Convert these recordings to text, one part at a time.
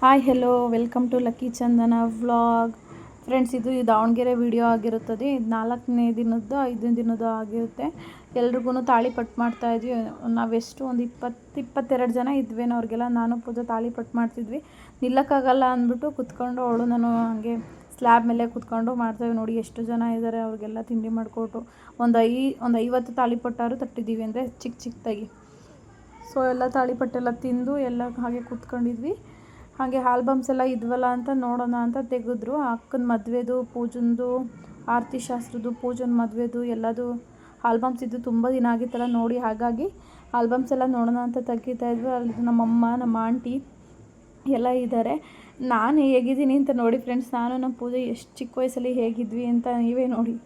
Hi hello welcome to lucky Chandana vlog. Friends, ಇದು Davanagere video ಆಗಿರುತ್ತದೆ. 4ನೇ ದಿನದ್ದು 5ನೇ ದಿನದ್ದು ಆಗಿರುತ್ತೆ. ಎಲ್ರಿಗೂ ತಾಳಿಪಟ್ಟು ಮಾಡ್ತಾಯಿದ್ವಿ. ನಾವೆಷ್ಟು ಒಂದು 22 ಜನ ಇದ್ವೇನೋ. ಅವ್ರಿಗೆಲ್ಲ ನಾನು ಪೂಜೆ ತಾಳಿಪಟ್ಟು ಮಾಡ್ತಿದ್ವಿ. ನಿಲ್ಲಕ್ಕಾಗಲ್ಲ ಅಂದ್ಬಿಟ್ಟು ಕುತ್ಕೊಂಡು ಅವಳು ನಾನು ಹಾಗೆ ಸ್ಲ್ಯಾಬ್ ಮೇಲೆ ಕುತ್ಕೊಂಡು ಮಾಡ್ತೇವೆ. ನೋಡಿ ಎಷ್ಟು ಜನ ಇದ್ದಾರೆ. ಅವ್ರಿಗೆಲ್ಲ ತಿಂಡಿ ಮಾಡಿಕೊಟ್ಟು ಒಂದು 50 ತಾಳಿಪಟ್ಟಾರು ತಟ್ಟಿದ್ದೀವಿ, ಅಂದರೆ ಚಿಕ್ಕದಾಗಿ. ಸೊ ಎಲ್ಲ ತಾಳಿಪಟ್ಟೆಲ್ಲ ತಿಂದು ಎಲ್ಲ ಹಾಗೆ ಕೂತ್ಕೊಂಡಿದ್ವಿ. ಹಾಗೆ ಆಲ್ಬಮ್ಸ್ ಎಲ್ಲ ಇದ್ವಲ್ಲ ಅಂತ ನೋಡೋಣ ಅಂತ ತೆಗೆದ್ರು. ಅಕ್ಕನ ಮದುವೆದು, ಪೂಜಂದು, ಆರತಿ ಶಾಸ್ತ್ರದ್ದು, ಪೂಜನ ಮದುವೆದು ಎಲ್ಲದು ಆಲ್ಬಮ್ಸ್ ಇದ್ದು ತುಂಬ ದಿನ ಆಗಿತ್ತಲ್ಲ ನೋಡಿ. ಹಾಗಾಗಿ ಆಲ್ಬಮ್ಸ್ ಎಲ್ಲ ನೋಡೋಣ ಅಂತ ತೆಗಿತಾಯಿದ್ವಿ. ಅಲ್ಲಿ ನಮ್ಮಮ್ಮ, ನಮ್ಮ ಆಂಟಿ ಎಲ್ಲ ಇದ್ದಾರೆ. ನಾನು ಹೇಗಿದ್ದೀನಿ ಅಂತ ನೋಡಿ ಫ್ರೆಂಡ್ಸ್. ನಾನು ನಮ್ಮ ಪೂಜೆ ಎಷ್ಟು ಚಿಕ್ಕ ವಯಸ್ಸಲ್ಲಿ ಹೇಗಿದ್ವಿ ಅಂತ ನೀವೇ ನೋಡಿ.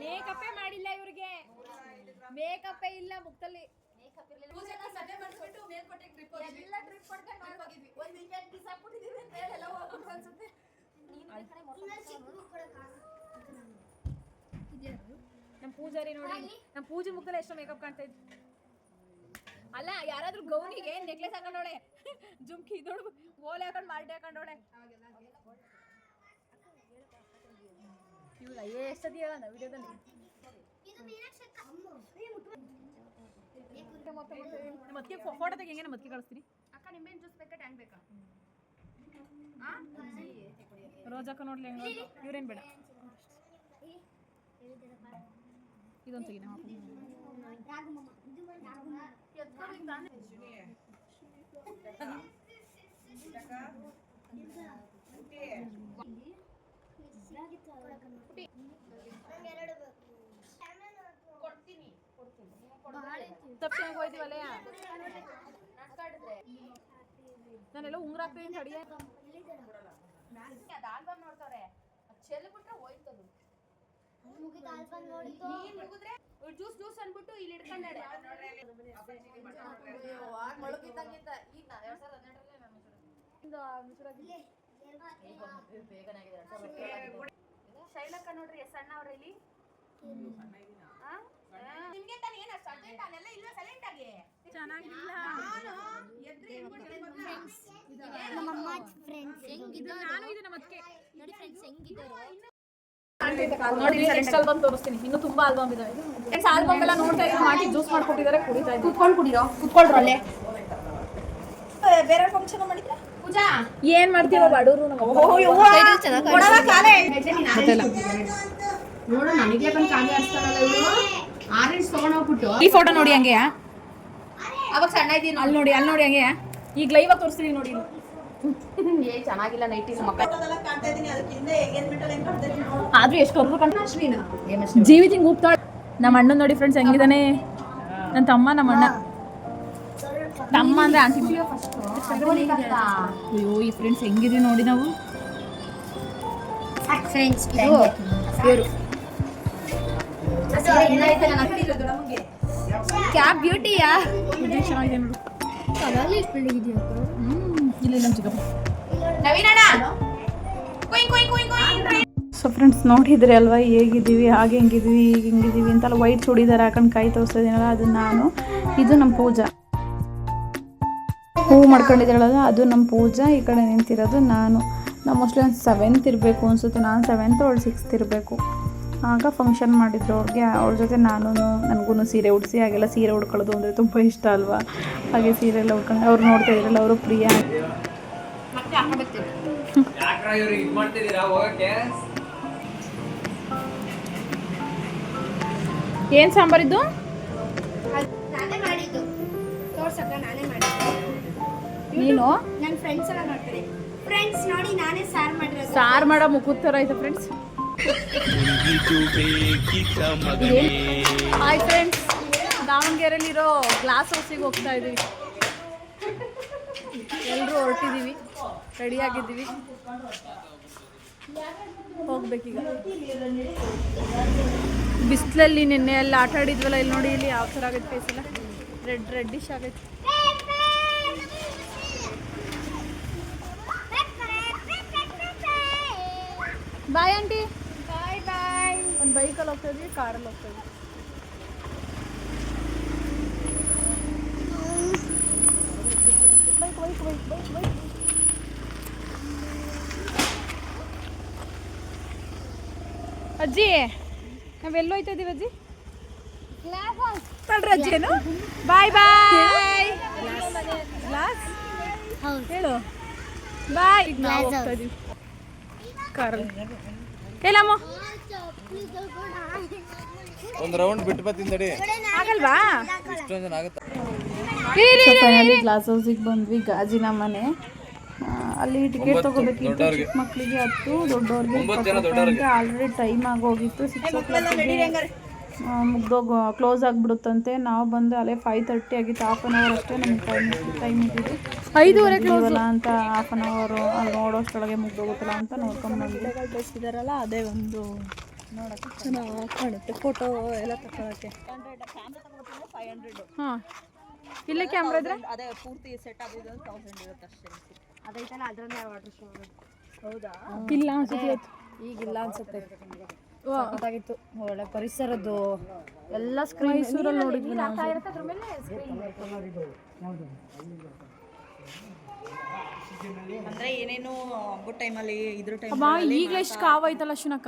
ಮೇಕಪ್ಪೇ ಮಾಡಿಲ್ಲ ಇವ್ರಿಗೆ. ಮೇಕಪ್ಪೇ ಇಲ್ಲ ಮುಖದಲ್ಲಿ. ನಮ್ಮ ಪೂಜಾರಿ ನೋಡಿ, ನಮ್ಮ ಪೂಜೆ ಮುಖದಲ್ಲಿ ಎಷ್ಟು ಮೇಕಪ್ ಕಾಣ್ತಾ ಇದ್. ಅಲ್ಲ, ಯಾರಾದ್ರೂ ಗೌನಿಗೆ ನೆಕ್ಲೆಸ್ ಹಾಕೊಂಡೋಳೆ, ಜುಮ್ಕಿ ದೊಡ್ಡ ಓಲೆ ಹಾಕೊಂಡು ಮಾಲ್ಟೆ ಹಾಕೊಂಡೋಳೆ. ಎಷ್ಟದಿ ಹೇಳೋಣ ವಿಡಿಯೋದಲ್ಲಿ. ಮತ್ತಿ ಫೋಟೋ ತೆಗಿ, ಹೆಂಗೆ ಮತ್ತಿ ಕಳಿಸ್ತೀನಿ. ಅಕ್ಕ ನಿಂಬೆಹಣ್ಣು ಜ್ಯೂಸ್ ಬೇಕಾ, ಟ್ಯಾಂಕ್ ಬೇಕಾ? ರೋಜಕ್ಕ ನೋಡ್ಲಿ ಹೆಂಗೆ. ಇವ್ರೇನು ಬೇಡ, ಇದೊಂದು ತೆಗಿ. ನಾನೆಲ್ಲ ಉಂಗ್ರ ಹಾಕ್ತೀನಿ ಅಂತ ಅಡಿಗೆ ಆಲ್ಬಮ್ ನೋಡ್ತವ್ರೆ. ಚೆಲ್ಬಿಟ್ರೆ ಹೋಯ್ತದು. ಜ್ಯೂಸ್ ಅನ್ಬಿಟ್ಟು ಇಲ್ಲಿ ಇಡ್ಕೊಂಡೆ. ಶೈಲಕ್ಕ ನೋಡ್ರಿ ಸಣ್ಣ ಅವ್ರ ಇಲ್ಲಿ. ನಿಮ್ಗೆ ತಾನೇ ಏನು ಸಬ್ಜೆಕ್ಟ್ ಅಲ್ಲೆಲ್ಲ ಇಲ್ಲ, ಸೈಲೆಂಟ್ ಆಗಿ ಚೆನ್ನಾಗಿಲ್ಲ. ನಮ್ಮಮ್ಮ ಫ್ರೆಂಡ್ಸ್ ಹೆಂಗಿದ್ರು, ನಾನು ಇದು ನಮ್ಮ ಅತ್ತಿಗೆ ನೋಡಿ ಫ್ರೆಂಡ್ಸ್ ಹೆಂಗಿದ್ರು ನೋಡಿ. ನೆಕ್ಸ್ಟ್ ಆಲ್ಬಮ್ ತೋರಿಸ್ತೀನಿ. ಇನ್ನು ತುಂಬಾ ಆಲ್ಬಮ್ ಇದಾವೆ. ನೆಕ್ಸ್ಟ್ ಆಲ್ಬಮ್ ಎಲ್ಲ ನೋಡ್ತಾ ಇದ್ದೀನಿ. ಮಾಡಿ ಜ್ಯೂಸ್ ಮಾಡ್ಕೊಟ್ಟಿದ್ದಾರೆ, ಕುಡಿತಾ ಇದ್ದೀನಿ. ಕುತ್ಕೊಳ್ರು ಅಲ್ಲೇ. ಬೇರೆ ಫಂಕ್ಷನ್ ಮಾಡಿದ್ರೆ ಪೂಜಾ ಏನ್ ಮಾಡ್ತೀವ ಬಡವರು. ನೋಡು ನನಗೆ ಬಂದು ಕಾಲಿ ಆಡ್ತಾರಲ್ಲ ಇವರು. ಆರೆಂಜ್ ತಗೊಂಡೋಗ್ಬಿಟ್ಟು ಈ ಫೋಟೋ ನೋಡಿ ಹಂಗೆ. ಅವಾಗ ಸಣ್ಣ ಇದ್ದೀನಿ. ಅಲ್ಲಿ ನೋಡಿ ಹಂಗೆ. ಈಗ ಲೈವ್ ಆಗಿ ತೋರಿಸ್ತೀನಿ ನೋಡಿ. ಏ ಚೆನ್ನಾಗಿಲ್ಲ ನೈಟಿ ಮಕ್ಕ. ಆದ್ರೂ ಎಷ್ಟು ಹೊರದು ಜೀವಿತಿ ಹೋಗ್ತಾಳೆ. ನಮ್ಮ ಅಣ್ಣ ನೋಡಿ ಫ್ರೆಂಡ್ಸ್ ಹೆಂಗಿದ್ದಾನೆ. ನನ್ನ ತಮ್ಮ, ನಮ್ಮ ಅಣ್ಣ. ತಮ್ಮ ಅಂದ್ರೆ ಆಂಟಿ. ಅಯ್ಯೋ ಈ ಫ್ರೆಂಡ್ಸ್ ಹೆಂಗಿದೀವಿ ನೋಡಿ ನಾವು. ಫ್ರೆಂಡ್ಸ್ ಇವರು ಬ್ಯೂಟಿಯಾ ಇದು ಚೆನ್ನಾಗಿದೆ ನೋಡು. ಅವಾಗಲೇ ಇಷ್ಟು ಬೆಳಿಗ್ಗೆ ಇಲ್ಲಿ ನಮ್ಮ ಚಿಕ್ಕಪ್ಪ. ನವೀನಣ್ಣ ಕೊಯ್ ಕೊಯ್ ಕೊಯ್ ಕೊಯ್. ಸೊ ಫ್ರೆಂಡ್ಸ್ ನೋಡಿದ್ರಿ ಅಲ್ವಾ ಹೇಗಿದ್ದೀವಿ, ಹಾಗೆ ಹೆಂಗಿದ್ವಿ ಈಗ ಹಿಂಗಿದ್ದೀವಿ ಅಂತೆಲ್ಲ. ವೈಟ್ ಚೂಡಿದಾರ ಹಾಕೊಂಡು ಕೈ ತೋರಿಸ್ತಾ ಇದೀನಲ್ಲ ಅದು ನಾನು. ಇದು ನಮ್ಮ ಪೂಜಾ. ಹೂವು ಮಾಡ್ಕೊಂಡಿದ್ದಾಳಲ್ಲ ಅದು ನಮ್ಮ ಪೂಜಾ. ಈ ಕಡೆ ನಿಂತಿರೋದು ನಾನು. ನಾವು ಮೋಸ್ಟ್ಲಿ ಒಂದು 7th ಇರಬೇಕು ಅನಿಸುತ್ತೆ. ನಾನು 7th ಅವಳು 6th ಇರಬೇಕು. ಆಗ ಫಂಕ್ಷನ್ ಮಾಡಿದ್ರು ಅವ್ರಿಗೆ. ಅವ್ರ ಜೊತೆ ನಾನು ನನಗೂ ಸೀರೆ ಉಡಿಸಿ ಹಾಗೆಲ್ಲ ಸೀರೆ ಉಡ್ಕೊಳ್ಳೋದು ಅಂದರೆ ತುಂಬ ಇಷ್ಟ ಅಲ್ವಾ. ಹಾಗೆ ಸೀರೆ ಎಲ್ಲ ಉಡ್ಕೊಂಡು ಅವ್ರು ನೋಡ್ತಾ ಇದ್ರಲ್ಲ, ಅವರು ಪ್ರಿಯಾ. ಮತ್ತೆ ಹಾಕಬೇಕು. ಏನು ಸಾಂಬಾರಿದ್ದು? ನಾನೇ ಮಾಡಿದ್ದು ತೋರ್ಸಕ್ಕ, ನಾನೇ ಮಾಡಿದ್ದು. ನೀನು ನನ್ನ ಫ್ರೆಂಡ್ಸ್ ಎಲ್ಲ ನೋಡ್ತಾರೆ. ಫ್ರೆಂಡ್ಸ್ ನೋಡಿ ನಾನೇ ಸಾರು ಮಾಡಿರೋದು. ಸಾರು ಮಾಡೋ ಮುಖದ ಥರ ಐತೆ ಫ್ರೆಂಡ್ಸ್. ಹಾಯ್ ಫ್ರೆಂಡ್ಸ್, ದಾವಣಗೆರೆಯಲ್ಲಿರೋ ಗ್ಲಾಸ್ ಹೌಸಿಗೆ ಹೋಗ್ತಾ ಇದ್ದೀವಿ. ಎಲ್ಲರೂ ಹೊರಟಿದ್ದೀವಿ, ರೆಡಿಯಾಗಿದ್ದೀವಿ, ಹೋಗ್ಬೇಕೀಗ. ಬಿಸಿಲಲ್ಲಿ ನಿನ್ನೆ ಎಲ್ಲ ಆಟ ಆಡಿದ್ವಲ್ಲ, ಇಲ್ಲಿ ನೋಡಿ ಇಲ್ಲಿ ಯಾವ ಥರ ಆಗೈತೆ ಫೇಸ್ ಎಲ್ಲ ರೆಡ್ಡಿಶ್ ಆಗೈತೆ. Bye aunty. Bye bye. ಒಂದು ಬೈಕಲ್ಲಿ ಹೋಗ್ತಾ ಇದ್ವಿ, ಕಾರಲ್ಲಿ ಹೋಗ್ತಾ ಇದ್ವಿ. ಬೈಕ್. ಅಜ್ಜಿ ನಾವೆಲ್ಲೋ ಹೋಯ್ತಾ ಇದೀವಿ ಅಜ್ಜಿ? ತಡ್ರಿ ಅಜ್ಜಿನು. ಬಾಯ್ ಬಾಯ್. ಗ್ಲಾಸ್ ಹೇಳು ಬಾಯ್. ಈಗ ನಾವು ಹೋಗ್ತಾ ಇದೀವಿ ಕಾರಲ್ಲಿ. ಹೇಳಮ್ಮ. ಒಂದು ರೌಂಡ್ ಬಿಟ್ಟು ಬತ್ತಿಂದಡಿ ಆಗಲ್ವಾ? ಇಷ್ಟೊಂದು ಜನ ಆಗುತ್ತೆ. ಫೈನಲಿ ಗ್ಲಾಸ್ ಹೌಸಿಗೆ ಬಂದ್ವಿ. ಗಾಜಿನ ಮನೆ. ಅಲ್ಲಿ ಟಿಕೆಟ್ ತಗೋಬೇಕಿತ್ತು. ಚಿಕ್ಕ ಮಕ್ಕಳಿಗೆ 10, ದೊಡ್ಡವ್ರಿಗೆ ಆಲ್ರೆಡಿ ಟೈಮ್ ಆಗೋಗಿತ್ತು. 6 o'clock ಮುಗ್ದೋಗಿ ಕ್ಲೋಸ್ ಆಗಿಬಿಡುತ್ತಂತೆ. ನಾವು ಬಂದು ಅಲ್ಲೇ 5:30 ಆಗಿತ್ತು. ಹಾಫ್ ಆನ್ ಅವರ್ ಅಷ್ಟೇ ನಮ್ಗೆ ಟೈಮ್ ಇದ್ದಿದ್ದು. 5:15 ಕ್ಲೋಸ್ ಅಂತ ಹಾಫ್ ಆನ್ ಅವರು ಅಲ್ಲಿ ನೋಡೋಷ್ಟೊಳಗೆ ಮುಗ್ದೋಗುತ್ತಲ್ಲ ಅಂತ ನೋಡ್ಕೊಂಡು ಬಂದ್ವಿ. ಡ್ರೆಸ್ ಇದ್ದಾರಲ್ಲ ಅದೇ ಒಂದು ನೋಡೋಕ್ಕೆ ಚೆನ್ನಾಗಿ ಕಾಣುತ್ತೆ. ಫೋಟೋ ಎಲ್ಲ ತಗೊಳಕ್ಕೆ 500. ಹಾಂ, ಇಲ್ಲೇ ಕ್ಯಾಮ್ರಾ ಇದ್ರೆ ಅದೇ ಪೂರ್ತಿ ಸೆಟ್ ಆಗೋದು 1000 ಇರುತ್ತೆ ಅಷ್ಟೇ. ಅದೈತಲ್ಲ ಅದರಲ್ಲೇ ವಾಟರ್ ಶೋ. ಹೌದಾ? ಇಲ್ಲ ಅನ್ಸುತ್ತೆ, ಈಗಿಲ್ಲ ಅನ್ಸುತ್ತೆ. ಸಖತ್ತಾಗಿತ್ತು. ಒಳ್ಳೆ ಪರಿಸರದ್ದು ಎಲ್ಲ ಸ್ಕ್ರೀನ್ ಮೈಸೂರಲ್ಲಿ ನೋಡಿದ್ವಿ ನಾವು. ಅಂದ್ರೆ ಏನೇನು ಹಬ್ಬದ ಟೈಮಲ್ಲಿ ಇದ್ರ ಟೈಮ್ ಅಮ್ಮ ಈಗಲೇ ಎಷ್ಟು ಕಾವಾಯ್ತಲ್ಲ ಶುನಕ.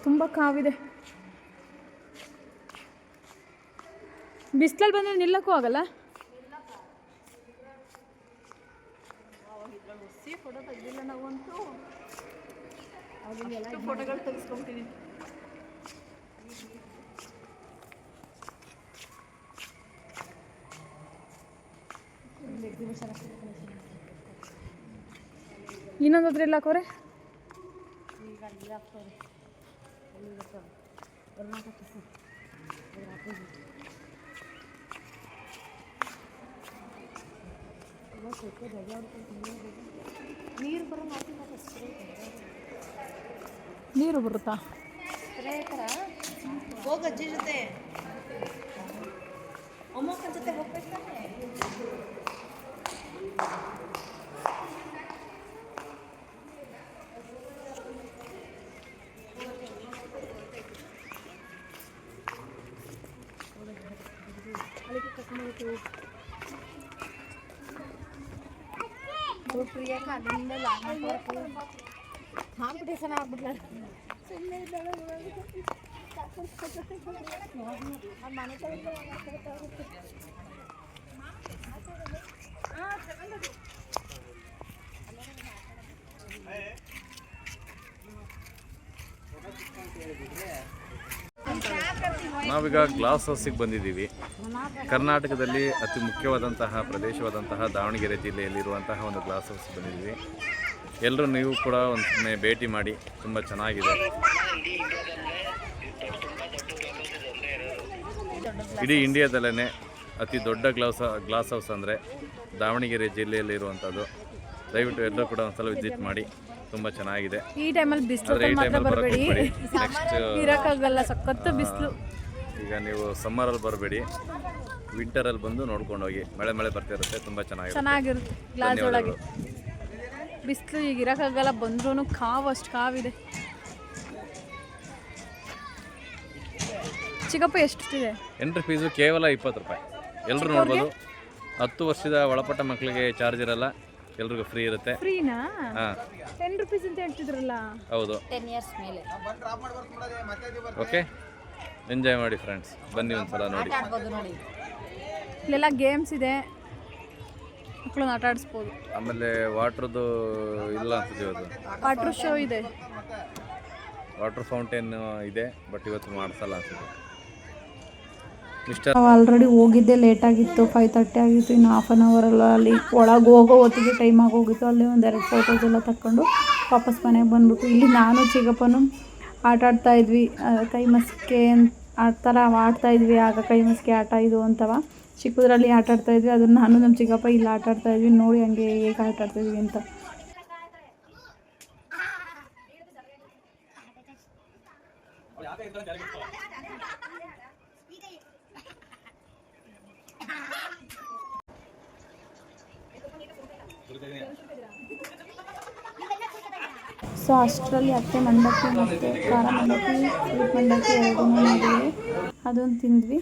ತುಂಬ ಕಾವಿದೆ. ಬಿಸಿಲಲ್ಲಿ ಬಂದರೆ ನಿಲ್ಲಕ್ಕೂ ಆಗಲ್ಲ. ಫೋಟೋ ತೆಗೆದಿಲ್ಲ ನಾವಂತೂ. ಫೋಟೋಗಳು ತೆಗೆಸ್ಕೊಂತೀನಿ. ಇನ್ನೊಂದು ಹತ್ರ ಇಲ್ಲ ಹಾಕೋರೆ. ನೀರು ಬರುತ್ತಾ? ಹೋಗ ಅಜ್ಜಿ ಜೊತೆ, ಅಮ್ಮಕ್ಕನ ಜೊತೆ ಹೋಗ್ಬೇಕಾನೆ. ಪ್ರಿಯಕ್ಕ ಅಲ್ಲಿಂದ ಕಾಂಪಿಟೇಷನ್ ಆಗ್ಬಿಟ್ಲ. ನಾವೀಗ ಗ್ಲಾಸ್ ಹೌಸಿಗೆ ಬಂದಿದ್ದೀವಿ. ಕರ್ನಾಟಕದಲ್ಲಿ ಅತಿ ಮುಖ್ಯವಾದಂತಹ ಪ್ರದೇಶವಾದಂತಹ ದಾವಣಗೆರೆ ಜಿಲ್ಲೆಯಲ್ಲಿರುವಂತಹ ಒಂದು ಗ್ಲಾಸ್ ಹೌಸ್ ಬಂದಿದ್ದೀವಿ. ಎಲ್ಲರೂ ನೀವು ಕೂಡ ಒಮ್ಮೆ ಭೇಟಿ ಮಾಡಿ, ತುಂಬ ಚೆನ್ನಾಗಿದೆ. ಇಡೀ ಇಂಡಿಯಾದಲ್ಲೇ ಅತಿ ದೊಡ್ಡ ಗ್ಲಾಸ್ ಹೌಸ್ ಅಂದರೆ ದಾವಣಗೆರೆ ಜಿಲ್ಲೆಯಲ್ಲಿರುವಂಥದ್ದು. ದಯವಿಟ್ಟು ಎಲ್ಲರೂ ಕೂಡ ಒಂದ್ಸಲ ವಿಸಿಟ್ ಮಾಡಿ, ತುಂಬ ಚೆನ್ನಾಗಿದೆ. ಈ ಟೈಮಲ್ಲಿ ಬಿಸಿಲು ಆದರೆ ಈ ಮಾತ್ರ ಟೈಮಲ್ಲಿ ಬರಬೇಡಿ, ನೆಕ್ಸ್ಟ್ ಇರೋಕ್ಕಾಗಲ್ಲ, ಸಖತ್ತು ಬಿಸಿಲು. ಈಗ ನೀವು ಸಮ್ಮರಲ್ಲಿ ಬರಬೇಡಿ, ವಿಂಟರಲ್ಲಿ ಬಂದು ನೋಡ್ಕೊಂಡು ಹೋಗಿ. ಮಳೆ ಬರ್ತಿರುತ್ತೆ, ತುಂಬ ಚೆನ್ನಾಗಿರುತ್ತೆ. ಗ್ಲಾಸ್ ಒಳಗೆ ಬಿಸಿಲು ಈಗ ಇರೋಕ್ಕಾಗಲ್ಲ, ಬಂದ್ರೂ ಅಷ್ಟು ಕಾವಿದೆ. ಚಿಕ್ಕಪ್ಪ ಎಷ್ಟಿದೆ? ಎಂಟ್ರಿ ಫೀಸು ಕೇವಲ 20 ರೂಪಾಯಿ. ಎಲ್ಲರೂ ನೋಡ್ಬೋದು. 10 ವರ್ಷದ ಒಳಪಟ್ಟ ಮಕ್ಕಳಿಗೆ ಚಾರ್ಜ್ ಇರಲ್ಲ, ಎಲ್ರಿಗೂ ಫ್ರೀ ಇರುತ್ತೆ. ಫ್ರೀನಾ? ಹಾಂ, 10 rupees ಅಂತ ಹೇಳ್ತಿದ್ರಲ್ಲ. ಹೌದು, 10 years ಮೇಲೆ. ಓಕೆ, ಎಂಜಾಯ್ ಮಾಡಿ ಫ್ರೆಂಡ್ಸ್, ಬನ್ನಿ ಒಂದ್ಸಲ ನೋಡಿ. ನೋಡಿ ಇಲ್ಲೆಲ್ಲ ಗೇಮ್ಸ್ ಇದೆ, ಮಕ್ಕಳನ್ನ ಆಟ ಆಡಿಸ್ಬೋದು. ಆಮೇಲೆ ವಾಟ್ರದ್ದು ಇಲ್ಲ ಅನ್ಸುತ್ತೆ ಇವತ್ತು. ವಾಟರ್ ಶೋ ಇದೆ, ವಾಟರ್ ಫೌಂಟೇನ್ ಇದೆ, ಬಟ್ ಇವತ್ತು ಮಾಡಿಸಲ್ಲ ಅನ್ಸುತ್ತೆ. ನಾವು ಆಲ್ರೆಡಿ ಹೋಗಿದ್ದೆ ಲೇಟಾಗಿತ್ತು, 5:30 ಆಗಿತ್ತು. ಇನ್ನು ಹಾಫ್ ಆನ್ ಅವರೆಲ್ಲ ಅಲ್ಲಿ ಒಳಗೆ ಹೋಗೋ ಹೊತ್ತಿಗೆ ಟೈಮ್ ಆಗೋಗಿತ್ತು. ಅಲ್ಲಿ ಒಂದೆರಡು ಫೋಟೋಸ್ ಎಲ್ಲ ತಕ್ಕೊಂಡು ವಾಪಸ್ ಮನೆಗೆ ಬಂದ್ಬಿಟ್ಟು ಇಲ್ಲಿ ನಾನು ಚಿಕ್ಕಪ್ಪನು ಆಟ ಆಡ್ತಾಯಿದ್ವಿ. ಕೈ ಮಸ್ಕೆ ಆ ಥರ ಆಡ್ತಾಯಿದ್ವಿ. ಆಗ ಕೈ ಮಸ್ಕೆ ಆಟ ಇದು ಅಂತವ ಚಿಕ್ಕದ್ರಲ್ಲಿ ಆಟ ಆಡ್ತಾಯಿದ್ವಿ. ಅದನ್ನು ನಾನು ನಮ್ಮ ಚಿಕ್ಕಪ್ಪ ಇಲ್ಲಿ ಆಟ ಆಡ್ತಾಯಿದ್ವಿ. ನೋಡಿ ಹಂಗೆ ಹೇಗೆ ಆಟ ಆಡ್ತಾಯಿದ್ವಿ ಅಂತ. ಸೊ ಅಷ್ಟರಲ್ಲಿ ಅತ್ತೆ ಮಂಡಕ್ಕಿ ಮತ್ತು ಖಾರ ಮಂಡಕ್ಕಿ, ಸ್ವೀಟ್ ಮಂಡಕ್ಕಿ ಎರಡೂ ಮಾಡಿದ್ವಿ. ಅದೊಂದು ತಿಂದ್ವಿ.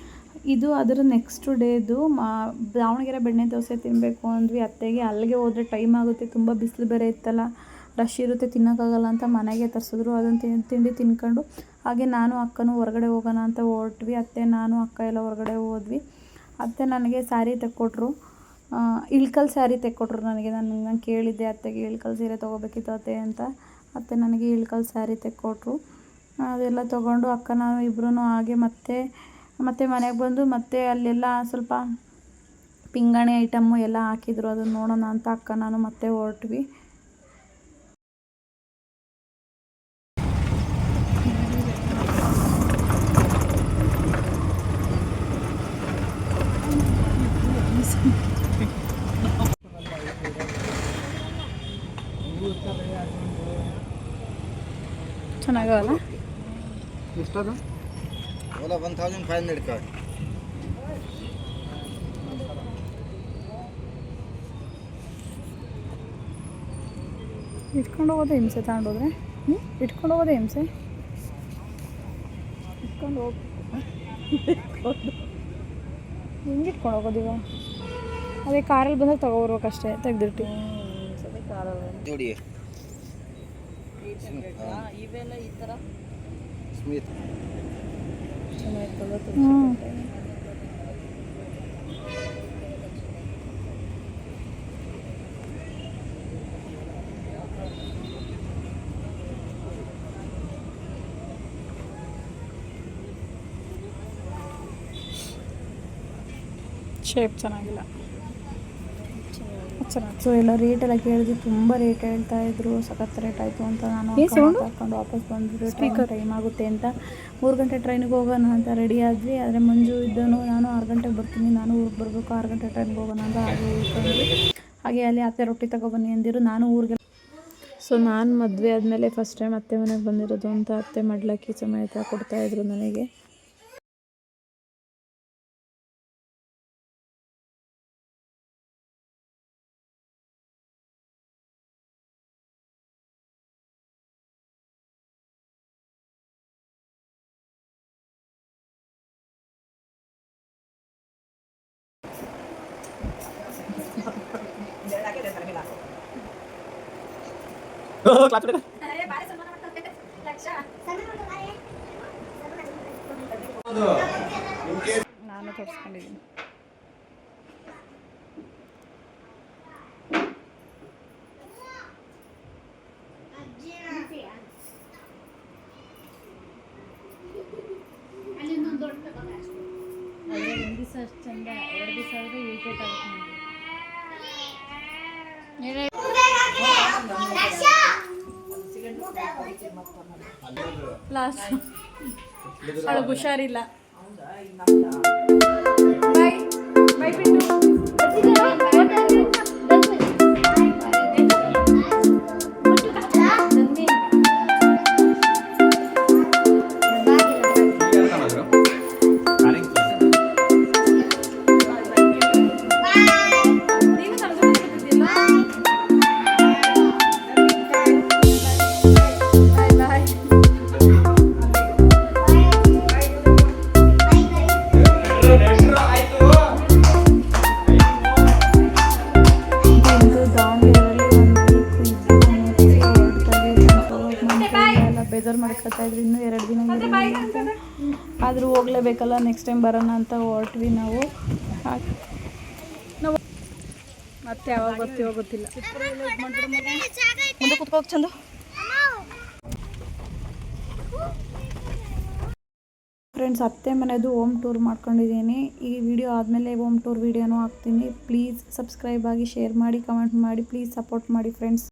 ಇದು ಅದರ ನೆಕ್ಸ್ಟ್ ಡೇದು ದಾವಣಗೆರೆ ಬೆಣ್ಣೆ ದೋಸೆ ತಿನ್ನಬೇಕು ಅಂದ್ವಿ ಅತ್ತೆಗೆ. ಅಲ್ಲಿಗೆ ಹೋದರೆ ಟೈಮ್ ಆಗುತ್ತೆ, ತುಂಬ ಬಿಸಿಲು ಬೇರೆ ಇತ್ತಲ್ಲ, ರಶ್ ಇರುತ್ತೆ, ತಿನ್ನೋಕ್ಕಾಗಲ್ಲ ಅಂತ ಮನೆಗೆ ತರಿಸಿದ್ರು. ಅದನ್ನು ತಿಂಡಿ ತಿನ್ಕೊಂಡು ಹಾಗೆ ನಾನು ಅಕ್ಕನೂ ಹೊರಗಡೆ ಹೋಗೋಣ ಅಂತ ಹೊರಟ್ವಿ. ಅತ್ತೆ, ನಾನು, ಅಕ್ಕ ಎಲ್ಲ ಹೊರಗಡೆ ಹೋದ್ವಿ. ಅತ್ತೆ ನನಗೆ ಸ್ಯಾರಿ ತೆಕ್ಕೊಟ್ರು, ಇಳ್ಕಲ್ ಸ್ಯಾರಿ ತೆಕ್ಕೊಟ್ರು ನನಗೆ. ನಾನು ಕೇಳಿದ್ದೆ ಅತ್ತೆಗೆ ಇಳ್ಕಲ್ ಸೀರೆ ತೊಗೋಬೇಕಿತ್ತು ಅತ್ತೆ ಅಂತ. ಅತ್ತೆ ನನಗೆ ಇಳ್ಕಲ್ ಸ್ಯಾರಿ ತೆಕ್ಕೊಟ್ರು. ಅದೆಲ್ಲ ತೊಗೊಂಡು ಅಕ್ಕ ನಾನು ಇಬ್ಬರೂ ಹಾಗೆ ಮತ್ತೆ ಮನೆಗೆ ಬಂದು ಮತ್ತೆ ಅಲ್ಲೆಲ್ಲ ಸ್ವಲ್ಪ ಪಿಂಗಾಣಿ ಐಟಮ್ಮು ಎಲ್ಲ ಹಾಕಿದ್ರು. ಅದನ್ನು ನೋಡೋಣ ಅಂತ ಅಕ್ಕ ನಾನು ಮತ್ತೆ ಹೊರಟ್ವಿ. ಚೆನ್ನಾಗಲ್ಲ ಎಷ್ಟದು? ಓಲಾ 1500 का ಇಟ್ಕೊಂಡು ಹೋಗೋದೇ ಹಿಂಸೆ, ತಗೊಂಡೋದ್ರೆ ಇಟ್ಕೊಂಡು ಹೋಗೋದೇ ಹಿಂಸೆ. ಇಟ್ಕೊಂಡು ಹೋಗ್ಬೇಕು, ಹೆಂಗೆ ಇಟ್ಕೊಂಡು ಹೋಗೋದಿವ? ಅದೇ ಕಾರಲ್ಲಿ ಬಂದಾಗ ತಗೋಬರ್ಬೇಕಷ್ಟೇ, ತೆಗ್ದಿಟ್ಟು ಜೋಡಿ ಇವೆಲ್ಲ ಈ ಥರ ಸ್ಮಿತ್ ಶೇಪ್ ಚೆನ್ನಾಗಿಲ್ಲ. ಚೆನ್ನಾಗಿ. ಸೊ ಎಲ್ಲ ರೇಟೆಲ್ಲ ಕೇಳಿದ್ವಿ, ತುಂಬ ರೇಟ್ ಹೇಳ್ತಾಯಿದ್ರು, ಸಖತ್ ರೇಟ್ ಆಯಿತು ಅಂತ. ನಾನು ಹಾಕೊಂಡು ವಾಪಸ್ ಬಂದುಬಿಟ್ಟು ಟೈಮ್ ಆಗುತ್ತೆ ಅಂತ 3 ಗಂಟೆ ಟ್ರೈನಿಗೆ ಹೋಗೋಣ ಅಂತ ರೆಡಿ ಆದ್ವಿ. ಆದರೆ ಮಂಜು ಇದ್ದನು, ನಾನು 6 ಗಂಟೆಗೆ ಬರ್ತೀನಿ, ನಾನು ಊರಿಗೆ ಬರಬೇಕು, 6 ಗಂಟೆ ಟ್ರೈನಿಗೆ ಹೋಗೋಣ ಅಂತ ಹಾಗೆ ಉಳ್ಕೊಂಡ್ವಿ. ಹಾಗೆ ಅಲ್ಲಿ ಅತ್ತೆ ರೊಟ್ಟಿ ತಗೊಬನ್ನಿ ಅಂದಿರು, ನಾನು ಊರಿಗೆ. ಸೊ ನಾನು ಮದುವೆ ಆದಮೇಲೆ ಫಸ್ಟ್ ಟೈಮ್ ಅತ್ತೆ ಮನೆಗೆ ಬಂದಿರೋದು ಅಂತ ಅತ್ತೆ ಮಡ್ಲಕ್ಕಿ ಸಮೇತ ಕೊಡ್ತಾಯಿದ್ರು ನನಗೆ. ನಾನು ತೋರಿಸ್ಕೊಂಡಿದ್ದೀನಿ. ಒಂದು ದಿವಸ ಅಷ್ಟು ಚಂದ, 2 ದಿವಸ ಆದರೆ ಇರಿಟೇಟ್ ಆಗುತ್ತೆ. ಲಾಸ್ಟ್ ಅವಳಿಗೆ ಹುಷಾರಿಲ್ಲ. ಬಾಯ್ ಬಾಯ್ ಬಿಟ್ಟು ಇದ್ರು ಇನ್ನೂ 2 ದಿನ ಇರಲಿ ಅಂತ. ಆದರೂ ಹೋಗಲೇಬೇಕಲ್ಲ, ನೆಕ್ಸ್ಟ್ ಟೈಮ್ ಬರೋಣ ಅಂತ ಹೊರಟ್ವಿ ನಾವು. ನಾವು ಮತ್ತೆ ಯಾವಾಗ ಬರ್ತೀವೋ ಗೊತ್ತಿಲ್ಲ. ಮುಂದೆ ಕುತ್ಕೋಗಿ ಚಂದು. ಫ್ರೆಂಡ್ಸ್, ಅತ್ತೆ ಮನೆಯದು ಹೋಮ್ ಟೂರ್ ಮಾಡ್ಕೊಂಡಿದ್ದೀನಿ. ಈ ವಿಡಿಯೋ ಆದಮೇಲೆ ಹೋಮ್ ಟೂರ್ ವಿಡಿಯೋನೂ ಹಾಕ್ತೀನಿ. ಪ್ಲೀಸ್ ಸಬ್ಸ್ಕ್ರೈಬ್ ಆಗಿ, ಶೇರ್ ಮಾಡಿ, ಕಮೆಂಟ್ ಮಾಡಿ, ಪ್ಲೀಸ್ ಸಪೋರ್ಟ್ ಮಾಡಿ ಫ್ರೆಂಡ್ಸ್.